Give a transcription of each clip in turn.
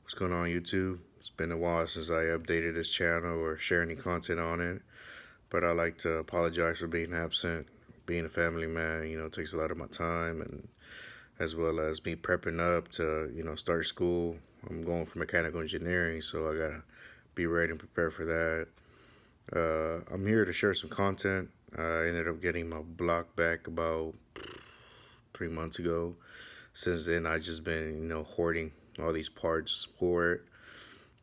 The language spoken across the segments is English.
What's going on, YouTube? It's been a while since I updated this channel or shared any content on it, but I like to apologize for being absent. Being a family man, takes a lot of my time, and as well as me prepping up to, start school. I'm going for mechanical engineering, so I gotta be ready and prepare for that. I'm here to share some content. I ended up getting my block back about 3 months ago. Since then, I just been, hoarding all these parts for it.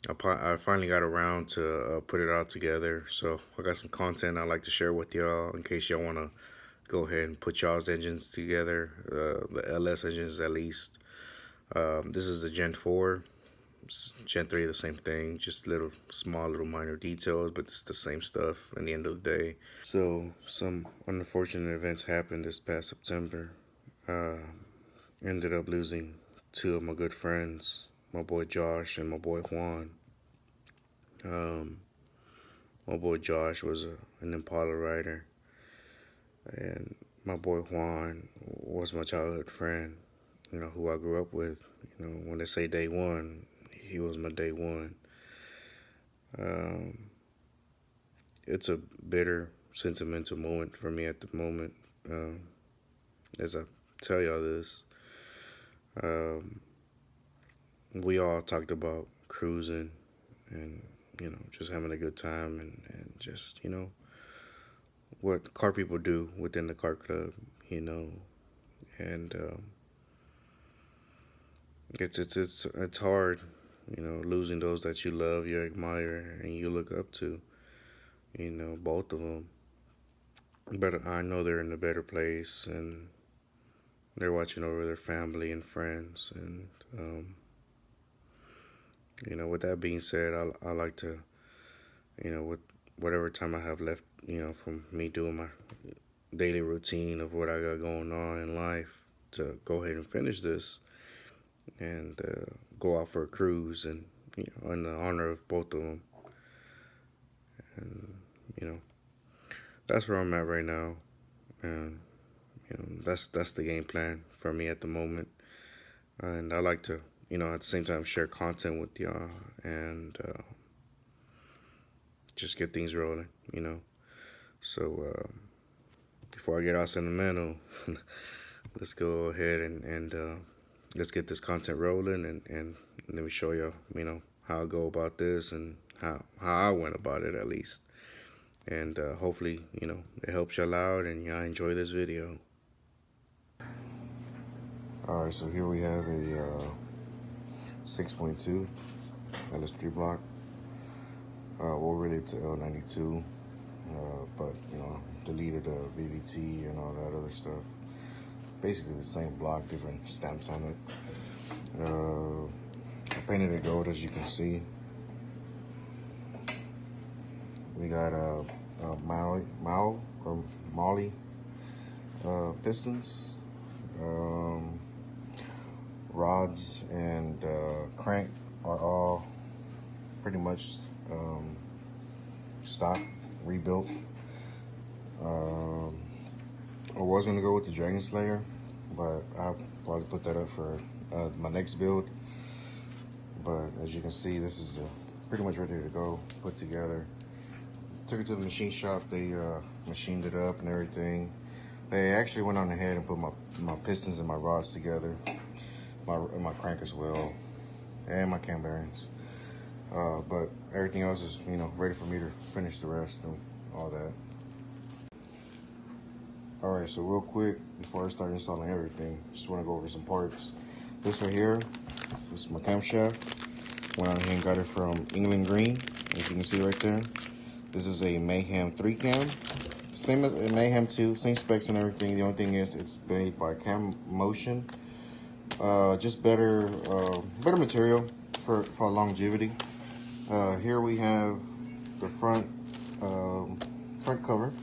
I finally got around to put it all together. So I got some content I'd like to share with y'all in case y'all want to go ahead and put y'all's engines together, the LS engines at least. This is the Gen 4. Gen 3, the same thing, just little minor details, but it's the same stuff at the end of the day. So some unfortunate events happened this past September. Ended up losing two of my good friends, my boy Josh and my boy Juan. My boy Josh was an Impala rider, and my boy Juan was my childhood friend, who I grew up with. When they say day one, he was my day one. It's a bitter, sentimental moment for me at the moment. As I tell y'all this, we all talked about cruising and, just having a good time and just, what car people do within the car club, and it's hard, losing those that you love, you admire, and you look up to, both of them. But I know they're in a better place, and they're watching over their family and friends, and with that being said, I like to, with whatever time I have left, from me doing my daily routine of what I got going on in life, to go ahead and finish this and go out for a cruise, and in the honor of both of them. And that's where I'm at right now, and that's the game plan for me at the moment. And I like to, at the same time, share content with y'all and just get things rolling, So before I get all sentimental, let's go ahead and let's get this content rolling, and let me show you, how I go about this and how I went about it at least. And hopefully, it helps y'all out and y'all enjoy this video. Alright, so here we have a 6.2 LS3 block. We'll relate to L92, but deleted the VVT and all that other stuff. Basically the same block, different stamps on it. I painted it gold, as you can see. We got Molly pistons, rods and crank are all pretty much stock, rebuilt. I was gonna go with the Dragon Slayer, but I'll probably put that up for my next build. But as you can see, this is pretty much ready to go, put together. Took it to the machine shop. They machined it up and everything. They actually went on ahead and put my pistons and my rods together, my crank as well, and my cam bearings. But everything else is, ready for me to finish the rest and all that. All right, so real quick, before I start installing everything, just want to go over some parts. This right here, this is my camshaft. Went on ahead and got it from England Green, as you can see right there. This is a Mayhem 3 cam. Same as a Mayhem 2, same specs and everything. The only thing is it's made by Cam Motion. Just better material for longevity. Here we have the front cover.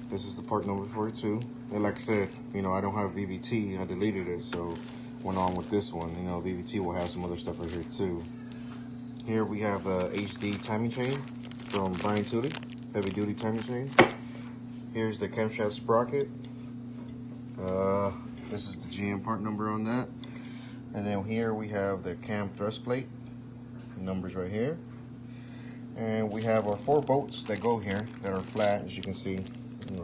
This is the part number 42. And like I said, I don't have VVT. I deleted it, so went on with this one. VVT will have some other stuff right here too. Here we have a HD timing chain from Brian Tootie, heavy duty timing chain. Here's the camshaft sprocket. This is the GM part number on that. And then here we have the cam thrust plate. numbers right here. And we have our 4 bolts that go here that are flat, as you can see. You know.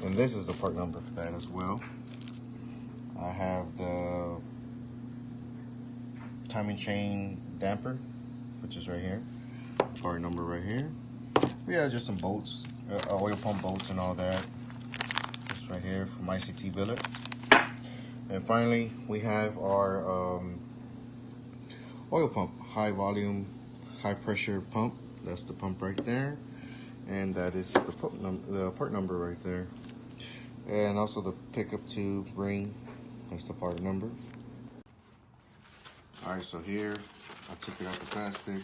And this is the part number for that as well. I have the timing chain damper, which is right here. Part number right here. We have just some bolts, oil pump bolts and all that. This right here from ICT Billet. And finally, we have our oil pump, high volume, high pressure pump. That's the pump right there. And that is the part number right there. And also the pickup tube ring. That's the part number. Alright, so here, I took it out the plastic.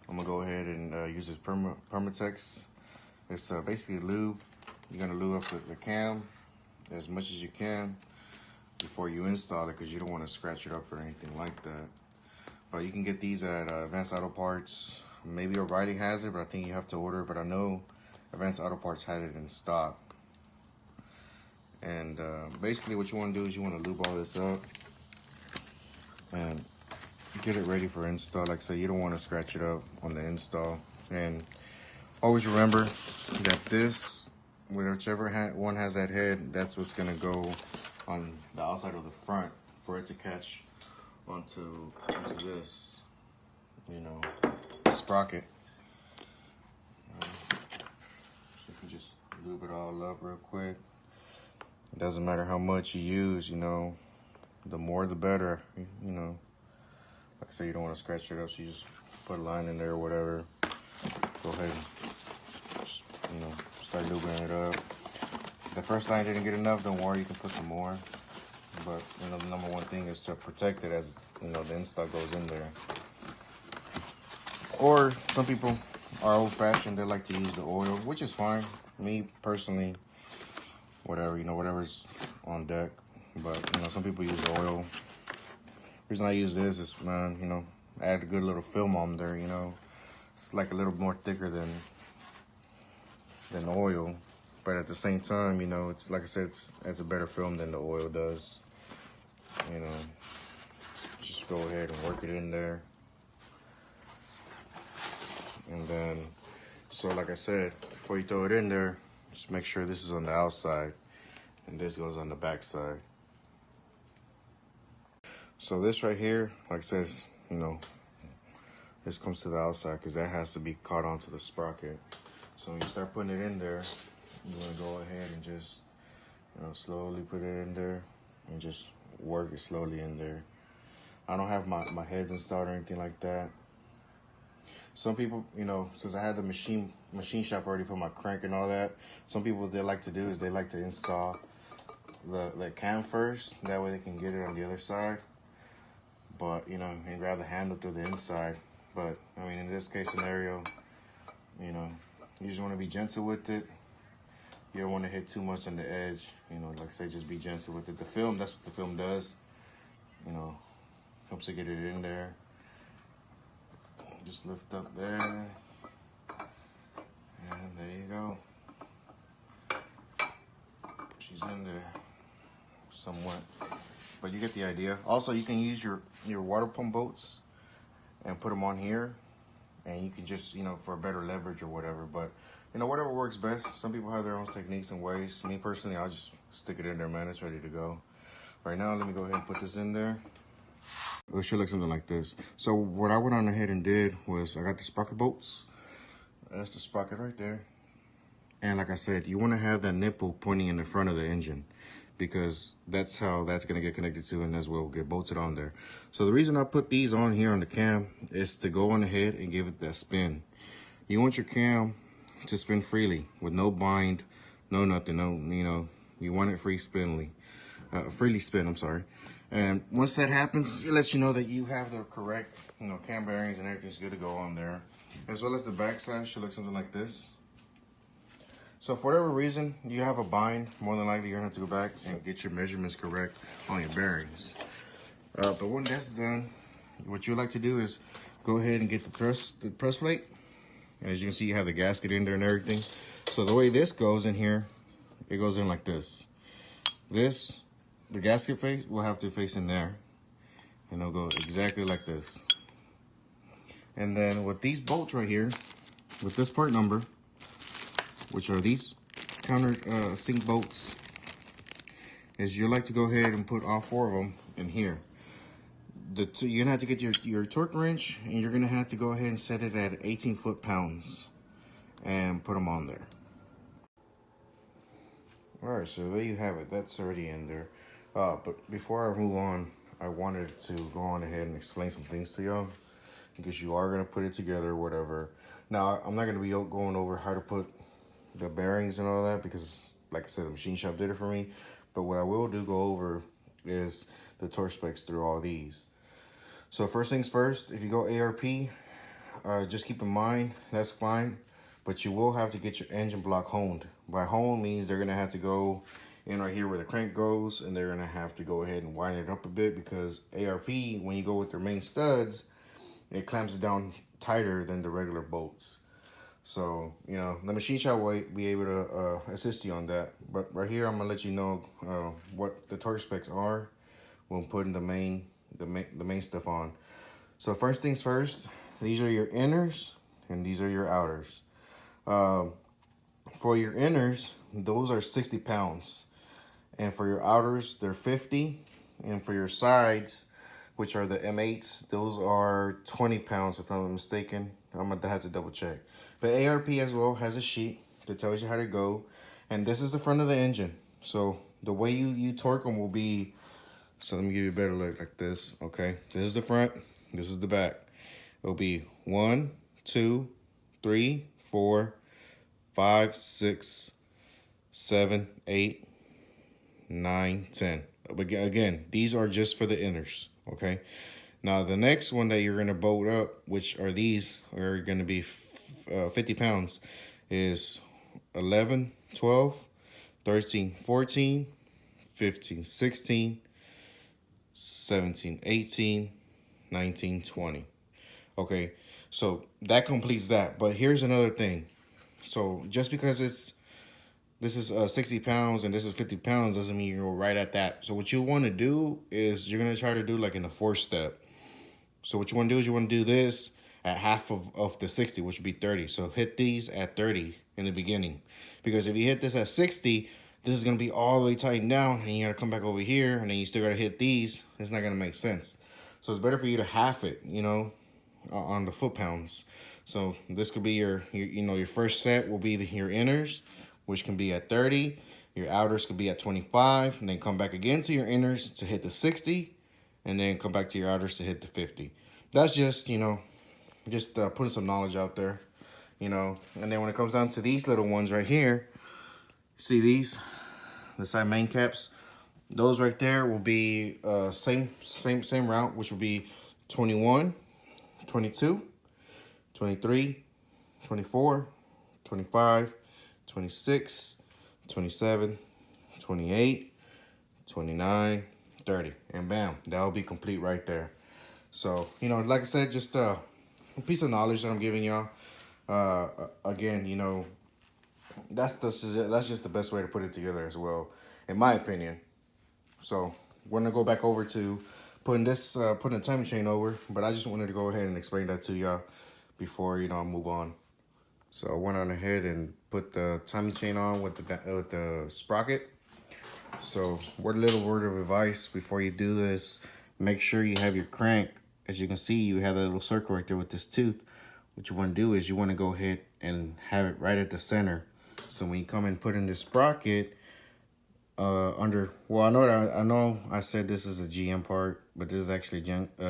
I'm gonna go ahead and use this Permatex. It's basically lube. You're gonna lube up the cam as much as you can before you install it, because you don't want to scratch it up or anything like that. But you can get these at Advanced Auto Parts. Maybe O'Reilly has it, but I think you have to order it. But I know Advanced Auto Parts had it in stock. And basically what you want to do is you want to lube all this up and get it ready for install. Like I said, you don't want to scratch it up on the install. And always remember that this, whichever one has that head, that's what's going to go on the outside of the front for it to catch onto this, you know, sprocket. So you can just lube it all up real quick. It doesn't matter how much you use, you know, the more the better, you know. Like I said, you don't want to scratch it up, so you just put a line in there or whatever. Go ahead and just, you know, start lubing it up. If the first line didn't get enough, don't worry, you can put some more. But, you know, the number one thing is to protect it as, you know, the install goes in there. Or some people are old-fashioned, they like to use the oil, which is fine. Me, personally, whatever, you know, whatever's on deck. But, you know, some people use oil. The reason I use this is, man, you know, add a good little film on there, you know. It's like a little more thicker than oil. But at the same time, you know, it's like I said, it's a better film than the oil does. You know, just go ahead and work it in there. And then, so like I said, before you throw it in there, just make sure this is on the outside and this goes on the back side. So this right here, like I said, you know, this comes to the outside because that has to be caught onto the sprocket. So when you start putting it in there, you want to go ahead and just, you know, slowly put it in there and just work it slowly in there. I don't have my heads installed or anything like that. Some people, you know, since I had the machine shop already put my crank and all that, some people, they like to do is they like to install the cam first. That way they can get it on the other side. But, you know, and grab the handle through the inside. But, I mean, in this case scenario, you know, you just want to be gentle with it. You don't want to hit too much on the edge. You know, like I say, just be gentle with it. The film, that's what the film does. You know, helps to get it in there. Just lift up there. And there you go. She's in there somewhat. But you get the idea. Also, you can use your water pump bolts and put them on here. And you can just, you know, for better leverage or whatever. But, you know, whatever works best. Some people have their own techniques and ways. Me, personally, I'll just stick it in there, man. It's ready to go. Right now, let me go ahead and put this in there. It should look something like this. So what I went on ahead and did was I got the sprocket bolts. That's the sprocket right there. And like I said, you want to have that nipple pointing in the front of the engine, because that's how that's going to get connected to, and that's what will get bolted on there. So the reason I put these on here on the cam is to go on ahead and give it that spin. You want your cam to spin freely with no bind, no nothing, no, you know, you want it freely spin, I'm sorry. And once that happens, it lets you know that you have the correct, you know, cam bearings and everything's good to go on there. As well as the back side should look something like this. So for whatever reason you have a bind, more than likely you're gonna have to go back and get your measurements correct on your bearings. But when that's done, what you like to do is go ahead and get the press plate. And as you can see, you have the gasket in there and everything. So the way this goes in here, it goes in like this. The gasket face will have to face in there, and it'll go exactly like this. And then with these bolts right here, with this part number, which are these counter sink bolts, is you like to go ahead and put all 4 of them in here. You're gonna have to get your torque wrench, and you're gonna have to go ahead and set it at 18 foot-pounds and put them on there. All right, so there you have it. That's already in there. But before I move on, I wanted to go on ahead and explain some things to y'all, because you are gonna put it together or whatever. Now, I'm not gonna be going over how to put the bearings and all that, because like I said, the machine shop did it for me. But what I will go over is the torque specs through all these. So first things first, if you go ARP, just keep in mind, that's fine, but you will have to get your engine block honed. By hone means they're gonna have to go in right here where the crank goes, and they're gonna have to go ahead and widen it up a bit, because ARP, when you go with their main studs, it clamps it down tighter than the regular bolts. So, you know, the machine shop will be able to assist you on that. But right here, I'm gonna let you know what the torque specs are when putting the main stuff on. So first things first, these are your inners and these are your outers. For your inners, those are 60 pounds. And for your outers, they're 50. And for your sides, which are the M8s, those are 20 pounds if I'm not mistaken. I'm gonna have to double check. But ARP as well has a sheet that tells you how to go. And this is the front of the engine. So the way you torque them will be, so let me give you a better look like this, okay? This is the front, this is the back. It'll be 1, 2, 3, 4, 5, 6, 7, 8, 9, 10. But again, these are just for the inners, okay? Now the next one that you're gonna bolt up, which are these, are gonna be 50 pounds, is 11, 12, 13, 14, 15, 16, 17, 18, 19, 20. Okay, so that completes that. But here's another thing. So just because this is 60 pounds and this is 50 pounds doesn't mean you're right at that. So what you want to do is you're going to try to do like in a 4-step. So what you want to do is you want to do this at half of the 60, which would be 30. So hit these at 30 in the beginning. Because if you hit this at 60, this is going to be all the way tightened down, and you got to come back over here, and then you still got to hit these. It's not going to make sense. So it's better for you to half it, you know, on the foot-pounds. So this could be your first set will be your inners, which can be at 30. Your outers could be at 25, and then come back again to your inners to hit the 60, and then come back to your outers to hit the 50. That's just, you know, just putting some knowledge out there, you know. And then when it comes down to these little ones right here, see these, the side main caps, those right there will be same route, which will be 21, 22, 23, 24, 25, 26, 27, 28, 29, 30, and bam, that'll be complete right there. So, you know, like I said, just a piece of knowledge that I'm giving y'all. Again, you know, that's just the best way to put it together as well, in my opinion. So we're gonna go back over to putting the timing chain over, but I just wanted to go ahead and explain that to y'all before, you know, I move on. So I went on ahead and put the timing chain on with the sprocket. So one little word of advice before you do this: make sure you have your crank. As you can see, you have that little circle right there with this tooth. What you want to do is you want to go ahead and have it right at the center. So when you come and put in the sprocket, under, well, I know I said this is a GM part, but this is actually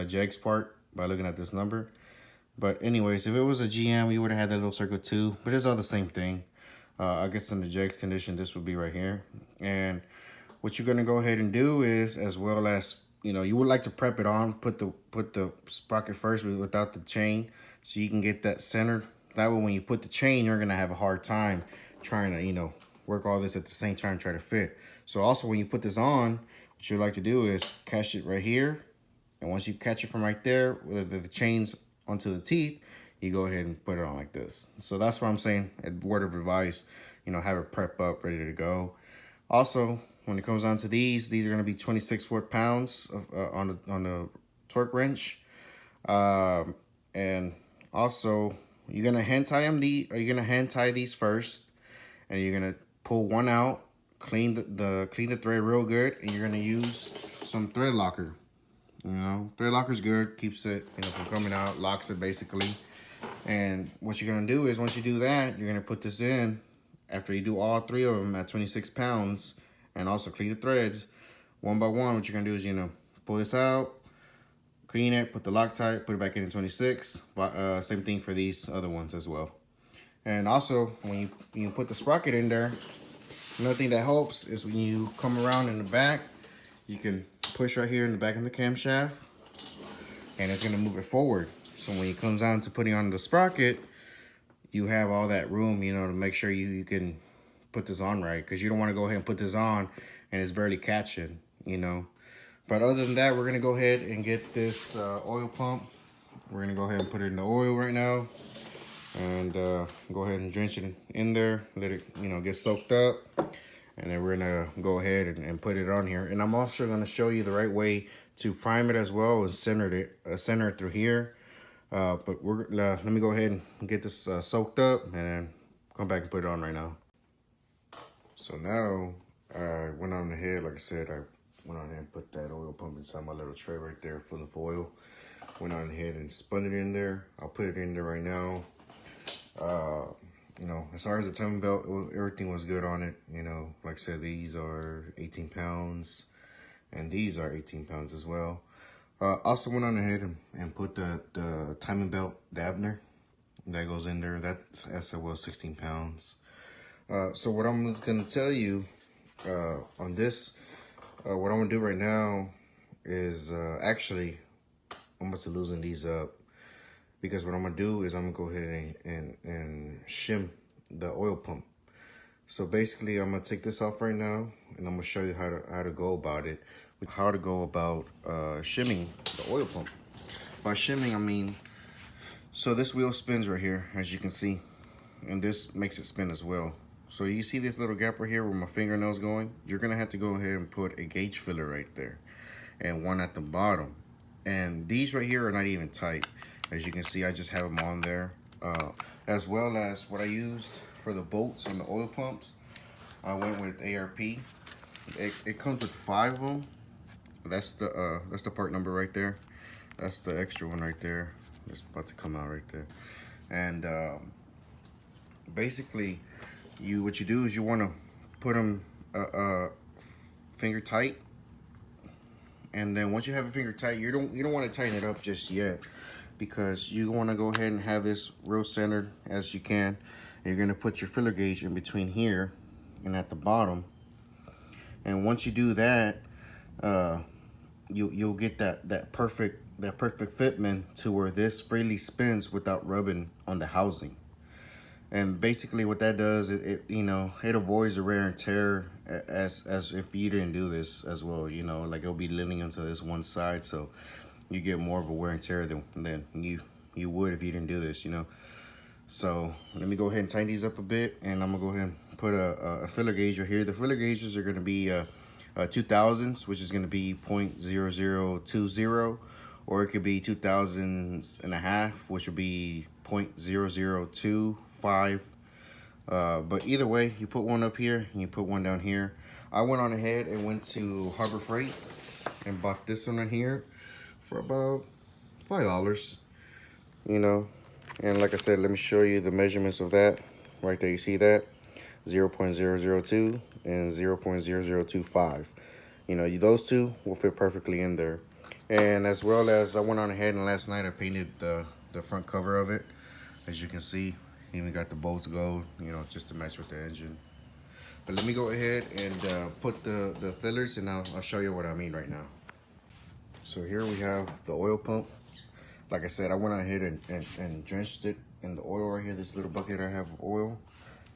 Jeg's part by looking at this number. But anyways, if it was a GM, you would have had that little circle too, but it's all the same thing. I guess in the Jeg's condition, this would be right here. And what you're gonna go ahead and do is, as well as, you know, you would like to prep it on, put the sprocket first without the chain, so you can get that centered. That way when you put the chain, you're gonna have a hard time trying to, you know, work all this at the same time, try to fit. So also when you put this on, what you like to do is catch it right here. And once you catch it from right there, with the chains onto the teeth, you go ahead and put it on like this. So that's what I'm saying, a word of advice, you know, have it prep up, ready to go. Also, when it comes down to these are gonna be 26 foot-pounds on the torque wrench. And Also, you're gonna hand tie these first, and you're gonna pull one out, clean the thread real good, and you're gonna use some thread locker. You know, thread locker's good, keeps it, you know, from coming out, locks it basically. And what you're gonna do is, once you do that, you're gonna put this in after you do all 3 of them at 26 pounds, and also clean the threads one by one. What you're gonna do is, you know, pull this out, clean it, put the Loctite, put it back in 26. Same thing for these other ones as well. And also, when you put the sprocket in there, another thing that helps is when you come around in the back, you can push right here in the back of the camshaft, and it's gonna move it forward. So when it comes down to putting on the sprocket, you have all that room, you know, to make sure you can put this on right, because you don't want to go ahead and put this on and it's barely catching, you know. But other than that, we're gonna go ahead and get this oil pump. We're gonna go ahead and put it in the oil right now, and go ahead and drench it in there, let it, you know, get soaked up, and then we're gonna go ahead and put it on here. And I'm also gonna show you the right way to prime it as well, and center it through here. But let me go ahead and get this soaked up, and then come back and put it on right now. So now I went on ahead, like I said, I went on ahead and put that oil pump inside my little tray right there full of oil. Went on ahead and spun it in there. I'll put it in there right now. You know, as far as the timing belt, everything was good on it. You know, like I said, these are 18 pounds, and these are 18 pounds as well. Also went on ahead and put the timing belt dabner that goes in there. That's SOL 16 pounds. So what I'm just gonna tell you on this, what I'm gonna do right now is actually I'm about to loosen these up, because what I'm gonna do is I'm gonna go ahead and shim the oil pump. So basically, I'm gonna take this off right now, and I'm gonna show you how to go about it. How to go about shimming the oil pump. By shimming, I mean, so this wheel spins right here, as you can see, and this makes it spin as well. So you see this little gap right here where my fingernail's going? You're gonna have to go ahead and put a gauge filler right there, and one at the bottom. And these right here are not even tight. As you can see, I just have them on there. As well as what I used for the bolts on the oil pumps, I went with ARP. It comes with 5 of them. That's the part number right there. That's the extra one right there. It's about to come out right there. And basically, what you do is you want to put them finger tight. And then once you have a finger tight, you don't want to tighten it up just yet, because you want to go ahead and have this real centered as you can. And you're gonna put your filler gauge in between here and at the bottom. And once you do that, you'll get that perfect fitment to where this freely spins without rubbing on the housing. And basically what that does, it you know, it avoids the wear and tear as if you didn't do this as well. You know, like it'll be leaning into this one side, so you get more of a wear and tear than you would if you didn't do this, you know. So let me go ahead and tighten these up a bit, and I'm gonna go ahead and put a filler gauge right here. The filler gauges are gonna be 2000s, which is gonna be 0.0020, or it could be 2000s and a half, which would be 0.0025. But either way, you put one up here and you put one down here. I went on ahead and went to Harbor Freight and bought this one right here for about $5, you know. And like I said, let me show you the measurements of that. Right there, you see that? 0.002 and 0.0025. You know, those two will fit perfectly in there. And as well as I went on ahead and last night I painted the front cover of it. As you can see, even got the bolts gold, you know, just to match with the engine. But let me go ahead and put the fillers, and I'll show you what I mean right now. So here we have the oil pump. Like I said, I went ahead and drenched it in the oil right here, this little bucket I have of oil,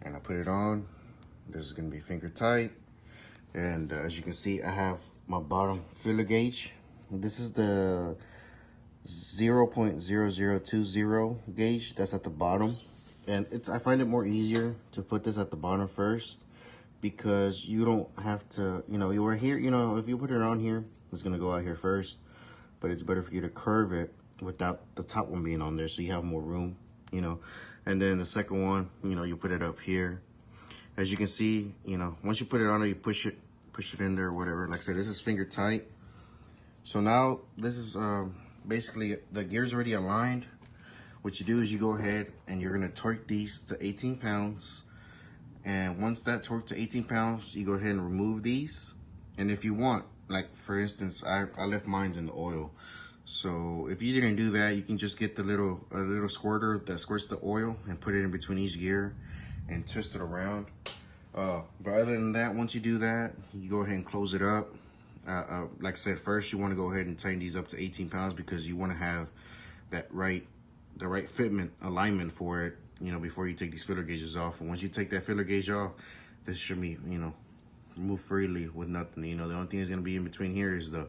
and I put it on. This is gonna be finger tight. And as you can see, I have my bottom filler gauge. This is the 0.0020 gauge that's at the bottom. And I find it more easier to put this at the bottom first, because you don't have to, you know, if you put it on here, it's gonna go out here first, but it's better for you to curve it without the top one being on there, so you have more room, you know. And then the second one, you know, you put it up here. As you can see, you know, once you put it on there, you push it in there or whatever. Like I said, this is finger tight. So now this is basically the gear's already aligned. What you do is you go ahead and you're gonna torque these to 18 pounds. And once that torque to 18 pounds, you go ahead and remove these. And if you want, like for instance, I left mine in the oil. So if you didn't do that, you can just get the little squirter that squirts the oil and put it in between each gear and twist it around. But other than that, once you do that, you go ahead and close it up. Like I said, first you want to go ahead and tighten these up to 18 pounds because you want to have that the right fitment alignment for it, you know, before you take these filler gauges off. And once you take that filler gauge off, this should be, you know, move freely with nothing. You know, the only thing that's gonna be in between here is the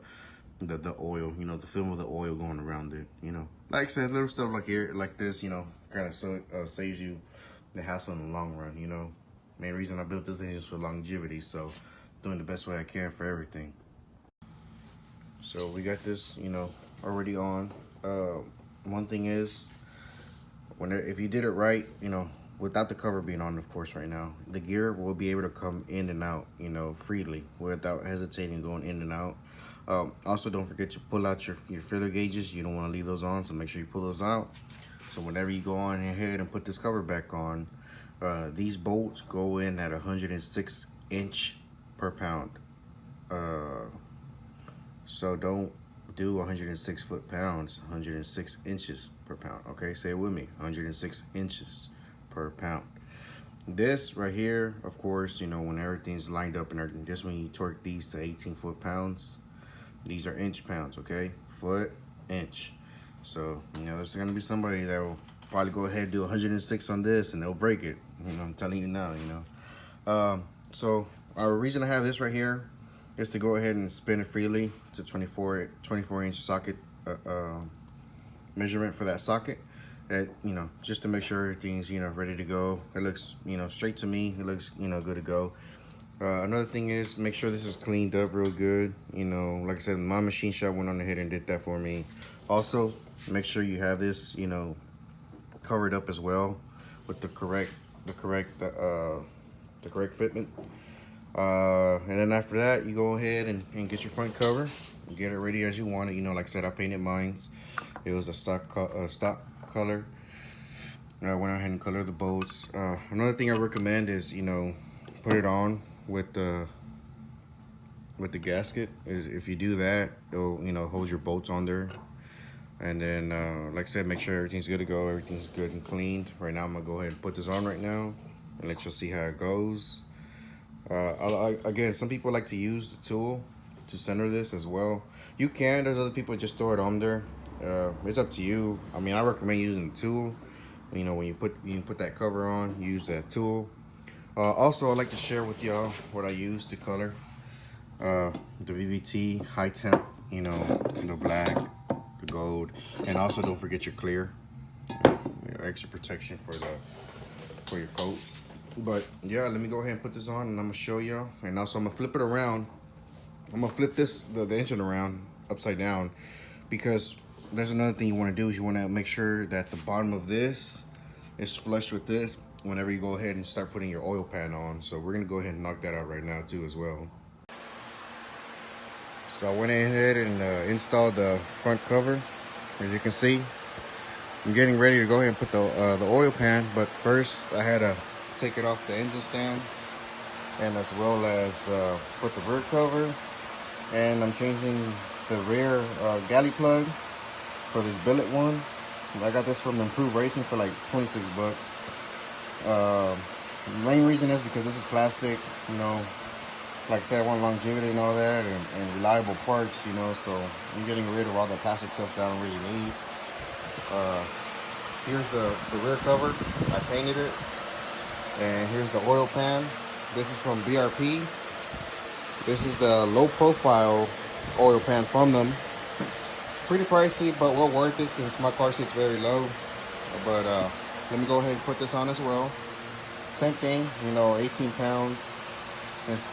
oil, you know, the film of the oil going around it, you know. Like I said, little stuff like here, like this, you know, kind of saves you the hassle in the long run, you know. Main reason I built this engine is for longevity, so doing the best way I can for everything. So we got this, you know, already on. One thing is, if you did it right, you know, without the cover being on, of course, right now, the gear will be able to come in and out, you know, freely without hesitating going in and out. Also, don't forget to pull out your filler gauges. You don't want to leave those on, so make sure you pull those out. So whenever you go on ahead and put this cover back on, these bolts go in at 106 inch per pound. So don't do 106 foot-pounds, 106 inches per pound. Okay, say it with me, 106 inches per pound. This right here, of course, you know, when everything's lined up and everything, this when you torque these to 18 foot-pounds. These are inch pounds, okay? Foot, inch. So, you know, there's gonna be somebody that will probably go ahead and do 106 on this and they'll break it. You know, I'm telling you now, you know. So our reason I have this right here is to go ahead and spin it freely. It's a 24 inch socket measurement for that socket. That, you know, just to make sure everything's, you know, ready to go. It looks, you know, straight to me. It looks, you know, good to go. Another thing is make sure this is cleaned up real good. You know, like I said, my machine shop went on ahead and did that for me. Also, make sure you have this, you know, covered up as well with the correct fitment. And then after that, you go ahead and get your front cover. Get it ready as you want it. You know, like I said, I painted mine. It was a stock color. I went ahead and colored the bolts. Another thing I recommend is, you know, put it on with the gasket. If you do that, it'll, you know, hold your bolts on there. And then, like I said, make sure everything's good to go. Everything's good and cleaned. Right now, I'm gonna go ahead and put this on right now and let you see how it goes. Again, some people like to use the tool to center this as well. You can. There's other people that just throw it on there. It's up to you. I mean, I recommend using the tool. You know, when you put that cover on, use that tool. Also, I'd like to share with y'all what I use to color the VVT high temp. You know, the black, the gold, and also don't forget your clear. Extra protection for your coat. But yeah, let me go ahead and put this on, and I'm gonna show y'all. And also, I'm gonna flip it around. I'm gonna flip the engine around upside down, because there's another thing you want to do is you want to make sure that the bottom of this is flush with this whenever you go ahead and start putting your oil pan on. So we're gonna go ahead and knock that out right now too as well. So I went ahead and installed the front cover. As you can see, I'm getting ready to go ahead and put the oil pan, but first I had to take it off the engine stand, and as well as put the rear cover. And I'm changing the rear galley plug for this billet one. I got this from Improved Racing for like 26 bucks. The main reason is because this is plastic, you know. Like I said, I want longevity and all that, and reliable parts, you know. So I'm getting rid of all the plastic stuff that I don't really need. Here's the rear cover. I painted it. And here's the oil pan. This is from BRP. This is the low profile oil pan from them. Pretty pricey, but well worth it since my car seat's very low. But let me go ahead and put this on as well. Same thing, you know, 18 pounds.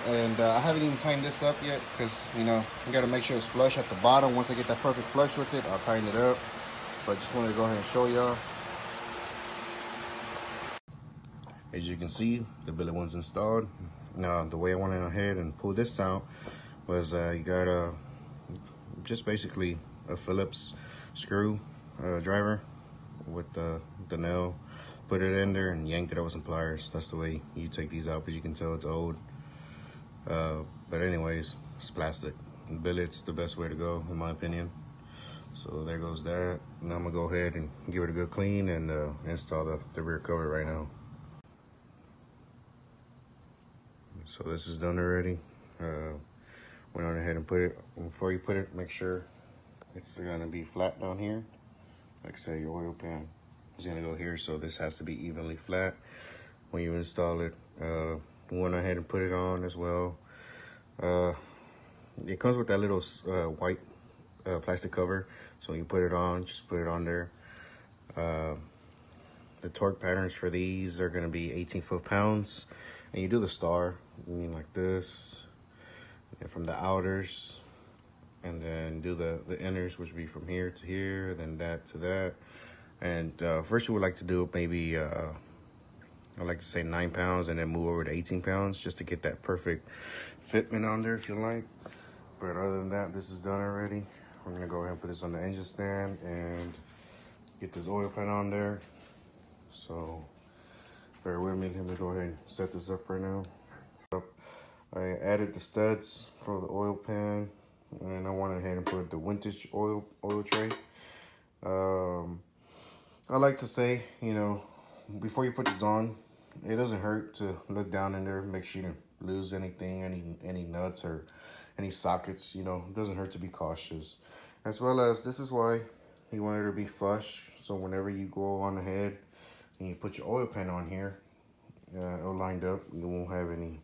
And I haven't even tightened this up yet because, you know, you got to make sure it's flush at the bottom. Once I get that perfect flush with it, I'll tighten it up. but just wanted to go ahead and show y'all. As you can see, the billet one's installed. Now, the way I went ahead and pulled this out was you got just basically a Phillips screw driver with the nail. Put it in there and yanked it out with some pliers. That's the way you take these out, because you can tell it's old. But anyways, it's plastic. Billet's the best way to go, in my opinion. So there goes that. Now I'm gonna go ahead and give it a good clean and install the rear cover right now. So this is done already. Went on ahead and put it, before you put it, make sure it's gonna be flat down here. Like say your oil pan is gonna go here, so this has to be evenly flat when you install it. Went ahead and put it on as well. It comes with that little white plastic cover, so when you put it on, just put it on there. The torque patterns for these are gonna be 18 foot-pounds, and you do the star, like this, and from the outers, and then do the inners, which would be from here to here, then that to that. And first you would like to do maybe, I like to say 9 pounds, and then move over to 18 pounds, just to get that perfect fitment on there if you like. But other than that, this is done already. We're gonna go ahead and put this on the engine stand and get this oil pan on there. So bear with me, let me go ahead and set this up right now. I added the studs for the oil pan, and I went ahead and put the vintage oil tray. I like to say, before you put this on, it doesn't hurt to look down in there, make sure you don't lose anything, any nuts or any sockets. It doesn't hurt to be cautious. As well as, this is why you want it to be flush, so whenever you go on ahead and you put your oil pan on here, it'll lined up. You won't have any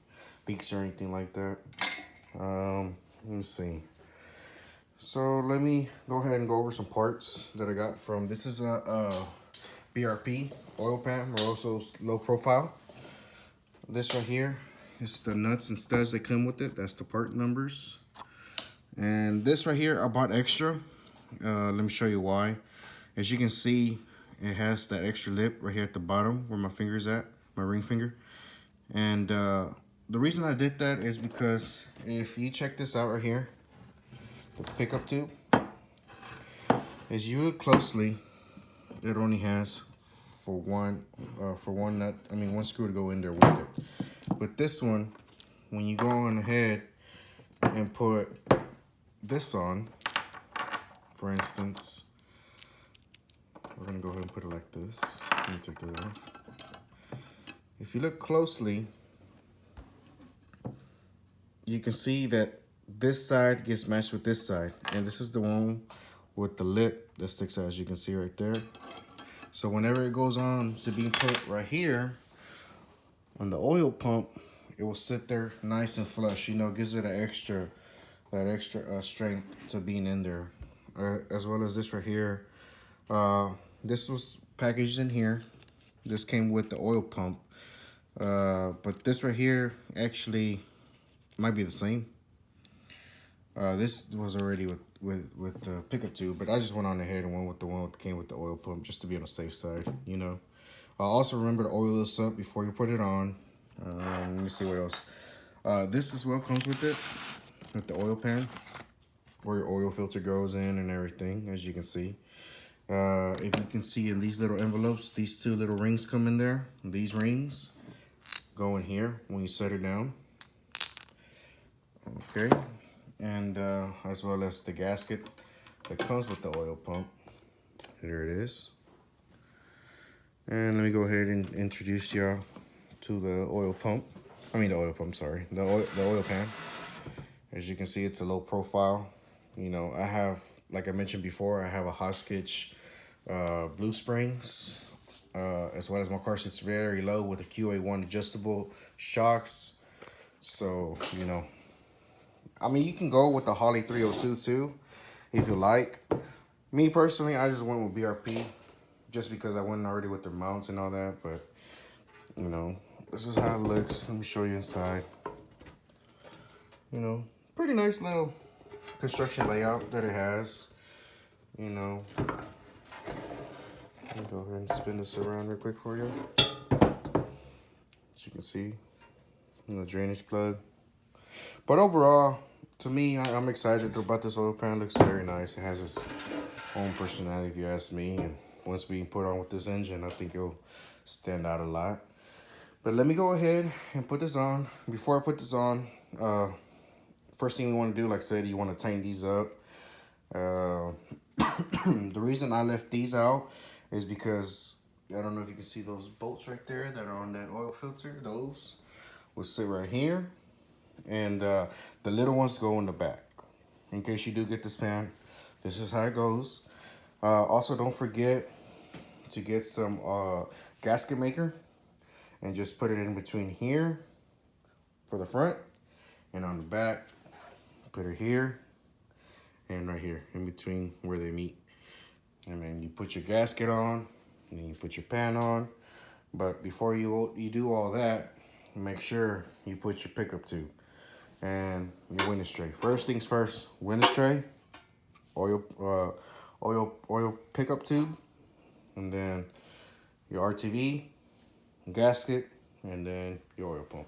leaks or anything like that. Let me see. So let me go ahead and go over some parts that I got from, this is a BRP oil pan, or also low profile. This right here is the nuts and studs that come with it. That's the part numbers. And this right here I bought extra. Let me show you why. As you can see, it has that extra lip right here at the bottom where my finger's at, my ring finger. And the reason I did that is because if you check this out right here, the pickup tube, as you look closely, it only has for one nut, one screw to go in there with it. But this one, when you go on ahead and put this on, for instance, we're gonna go ahead and put it like this. Let me take that off. If you look closely, you can see that this side gets matched with this side, and this is the one with the lip that sticks out, as you can see right there. So whenever it goes on to being put right here on the oil pump, it will sit there nice and flush. Gives it that extra strength to being in there. As well as this right here. This was packaged in here. This came with the oil pump. But this right here actually might be the same. This was already with the pickup tube, but I just went on ahead and went with the one that came with the oil pump, just to be on the safe side. Also remember to oil this up before you put it on. Let me see what else. This as well comes with it, with the oil pan, where your oil filter goes in and everything, as you can see. If you can see in these little envelopes, these two little rings come in there. These rings go in here when you set it down. Okay. And as well as the gasket that comes with the oil pump. Here it is. And let me go ahead and introduce y'all to the oil pump. The oil pan. As you can see, it's a low profile. I have, like I mentioned before, I have a Hostage blue springs, as well as my car sits very low with a QA1 adjustable shocks. So, you can go with the Holley 302 too, if you like. Me personally, I just went with BRP, just because I went already with their mounts and all that. But, this is how it looks. Let me show you inside. Pretty nice little construction layout that it has. Let me go ahead and spin this around real quick for you. As you can see, the drainage plug. But overall, to me, I'm excited about this oil pan. It looks very nice. It has its own personality, if you ask me. And once we put on with this engine, I think it'll stand out a lot. But let me go ahead and put this on. Before I put this on, first thing we want to do, like I said, you want to tighten these up. The reason I left these out is because I don't know if you can see those bolts right there that are on that oil filter. Those will sit right here, and the little ones go in the back. In case you do get this pan, this is how it goes. Also, don't forget to get some gasket maker and just put it in between here for the front, and on the back, put it here and right here in between where they meet. And then you put your gasket on, and then you put your pan on. But before you do all that, make sure you put your pickup tube and your window tray. First things first, window tray, oil pickup tube, and then your RTV, gasket, and then your oil pump.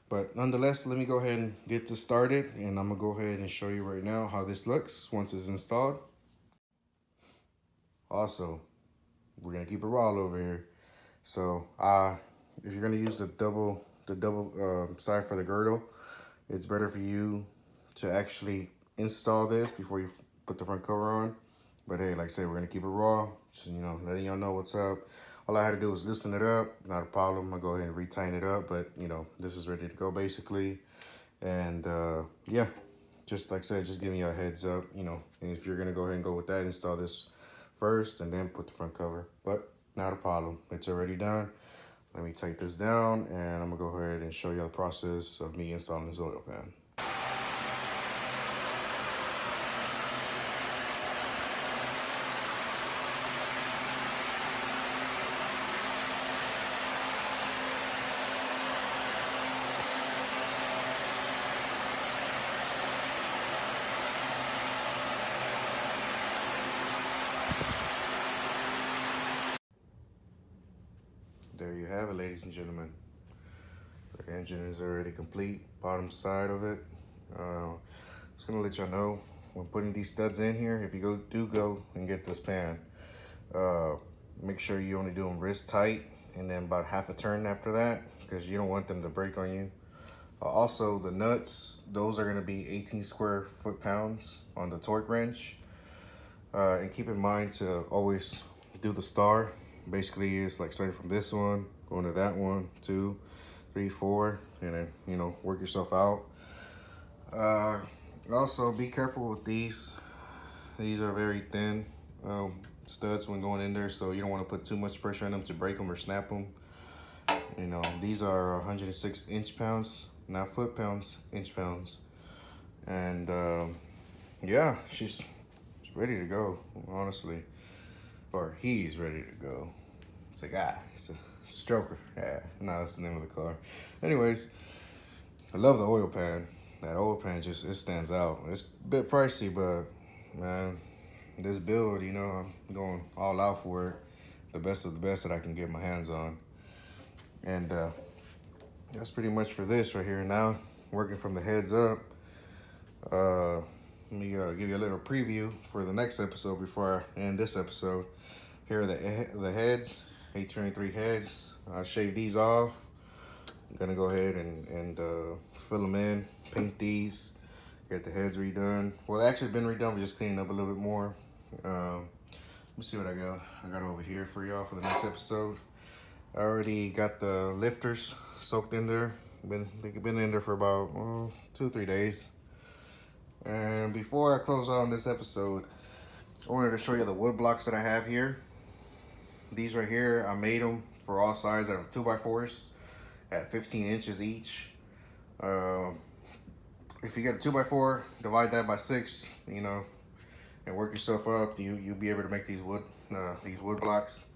But nonetheless, let me go ahead and get this started, and I'm gonna go ahead and show you right now how this looks once it's installed. Also, we're gonna keep it raw over here. So if you're gonna use the double side for the girdle, it's better for you to actually install this before you put the front cover on. But hey, like I said, we're gonna keep it raw. Just, you know, letting y'all know what's up. All I had to do was loosen it up. Not a problem. I'll go ahead and retighten it up. But you know, this is ready to go basically. And yeah, just like I said, just giving you a heads up. You know, and if you're gonna go ahead and go with that, install this first and then put the front cover. But not a problem. It's already done. Let me take this down, and I'm gonna go ahead and show you the process of me installing this oil pan. There you have it, ladies and gentlemen. The engine is already complete, bottom side of it. Just gonna let y'all know, when putting these studs in here, if you do go and get this pan, make sure you only do them wrist tight and then about half a turn after that, because you don't want them to break on you. Also, the nuts, those are gonna be 18 square foot-pounds on the torque wrench. And keep in mind to always do the star. Basically, it's like starting from this one, going to that one, 2, 3, 4, and then, you know, work yourself out. Also, be careful with these. These are very thin studs when going in there, so you don't want to put too much pressure on them to break them or snap them. You know, these are 106 inch-pounds, not foot-pounds, inch-pounds. And yeah, she's ready to go, honestly. Or he's ready to go. It's a guy. It's a stroker. Yeah, no, that's the name of the car. Anyways, I love the oil pan. That oil pan just, it stands out. It's a bit pricey, but man, this build, you know, I'm going all out for it. The best of the best that I can get my hands on. And that's pretty much for this right here. Now, working from the heads up, let me give you a little preview for the next episode before I end this episode. Here are the heads, 823 heads. I shaved these off. I'm gonna go ahead and fill them in, paint these, get the heads redone. Well, they actually been redone, but just cleaning up a little bit more. Let me see what I got over here for y'all for the next episode. I already got the lifters soaked in there. They've been in there for about 2 or 3 days. And before I close out on this episode, I wanted to show you the wood blocks that I have here. These right here, I made them for all sizes out of 2x4s at 15 inches each. If you get a 2x4, divide that by 6, you know, and work yourself up. You'll be able to make these wood blocks.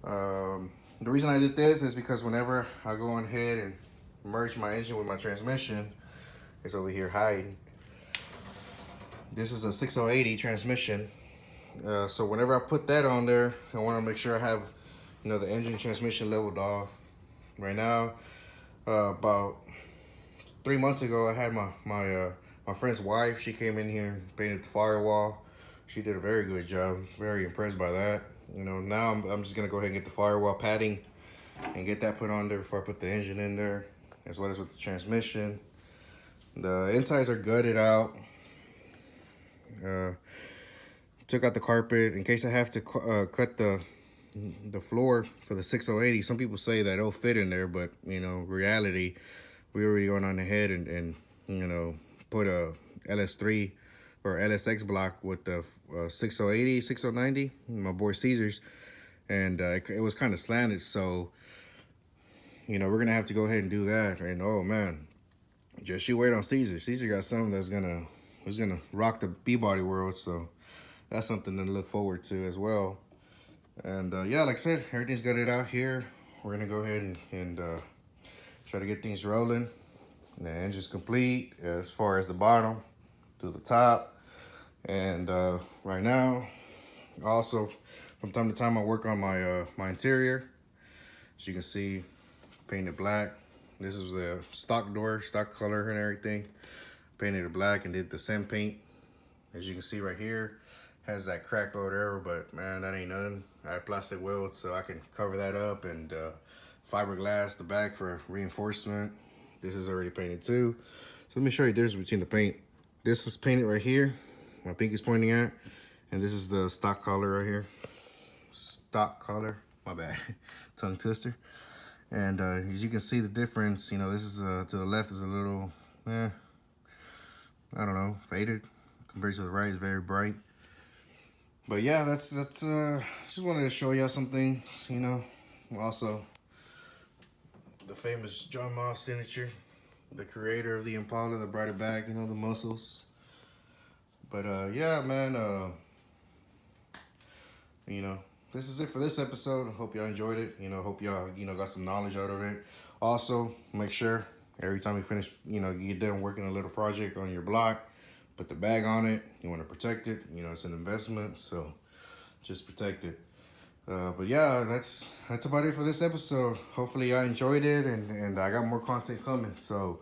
The reason I did this is because whenever I go on ahead and merge my engine with my transmission, it's over here hiding. This is a 6080 transmission, So whenever I put that on there, I want to make sure I have, the engine transmission leveled off. Right now, about 3 months ago, I had my friend's wife. She came in here and painted the firewall. She did a very good job. Very impressed by that. Now I'm just gonna go ahead and get the firewall padding and get that put on there before I put the engine in there, as well as with the transmission. The insides are gutted out. Took out the carpet in case I have to cut the floor for the 680. Some people say that it'll fit in there, but reality, we already went on ahead and put a LS3 or LSX block with the 6080, 6090, my boy Caesar's, and it was kind of slanted, so we're gonna have to go ahead and do that. And oh man, just you wait on Caesar. Caesar got something that's gonna rock the B-body world, so that's something to look forward to as well. And yeah, like I said, everything's gutted out here. We're gonna go ahead and try to get things rolling. The engine's complete as far as the bottom to the top. And right now, also from time to time, I work on my my interior. As you can see, painted black. This is the stock door, stock color and everything. Painted it black and did the sand paint. As you can see right here, has that crack or whatever, but man, that ain't nothing. I have plastic weld so I can cover that up, and fiberglass the back for reinforcement. This is already painted too. So let me show you the difference between the paint. This is painted right here, my pinky's pointing at, and this is the stock color right here. Stock color, my bad, tongue twister. And as you can see the difference, this is to the left is a little, I don't know, faded compared to the right. It's very bright. But yeah, that's just wanted to show y'all some things, Also, the famous John Moss signature, the creator of the Impala that brought it back, the muscles. But yeah, man, this is it for this episode. Hope y'all enjoyed it. Hope y'all, got some knowledge out of it. Also, make sure every time you finish, you get done working a little project on your block, put the bag on it. You want to protect it. It's an investment, so just protect it. But yeah, that's about it for this episode. Hopefully y'all enjoyed it, and I got more content coming. So,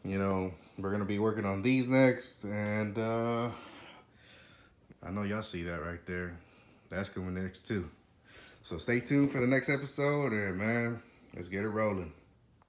we're gonna be working on these next, and I know y'all see that right there. That's coming next too. So stay tuned for the next episode, and man, let's get it rolling.